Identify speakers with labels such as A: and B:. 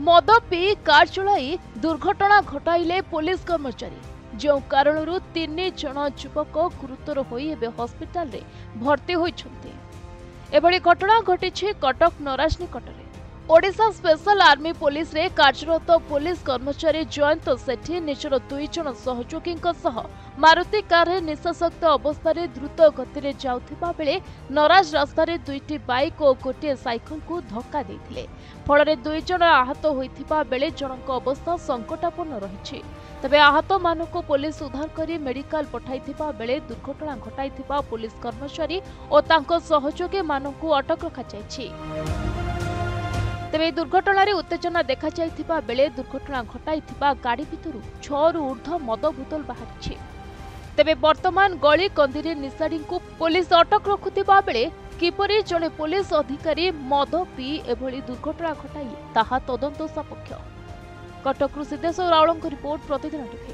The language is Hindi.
A: मद पी कार चलाई दुर्घटना घटाइले पुलिस कर्मचारी जो कारणरू 3 जन युवक गुरुतर होई एबे हॉस्पिटल रे भर्ती होइछन्ते। एभली घटना घटिछि कटक नराज निकटरे। ओडिशा स्पेशल आर्मी पुलिस रे कार्यरत पुलिस कर्मचारी जयंत सेठी निजर 2 जन सहयोगी मारुति कार रे निशाशक्त अवस्था रे द्रुत गति रे जाउथिबा बेले नराज रास्ता रे 2टी बाइक और गोटे साइकल को धक्का देथिले। फल 2 जन आहत होइथिबा बेले जनक अवस्था संकटापन्न रहिछि। तबे आहत मानक पुलिस उद्धार करी मेडिकल पठाइथिबा बेले दुर्घटना घटाइथिबा पुलिस कर्मचारी और तांको सहयोगी मानक अटक रखा जायछि। तेबे दुर्घटना रे उत्तेजना देखा जाइथिबा बेले दुर्घटना घटाइथिबा गाड़ी भितरु 6 रु ऊर्ध्व मद बोतल बाहरिछि। तेबे वर्तमान गली कंदीरे निशाड़ी को पुलिस अटक रखुथिबा बेले किपरि जणे पुलिस अधिकारी मद पी एभली दुर्घटना घटाइले ताहा तदंत सापेक्ष। कटकरू सिद्धेश्वर रावलଙ୍କ रिपोर्ट प्रतिदिन टीवी।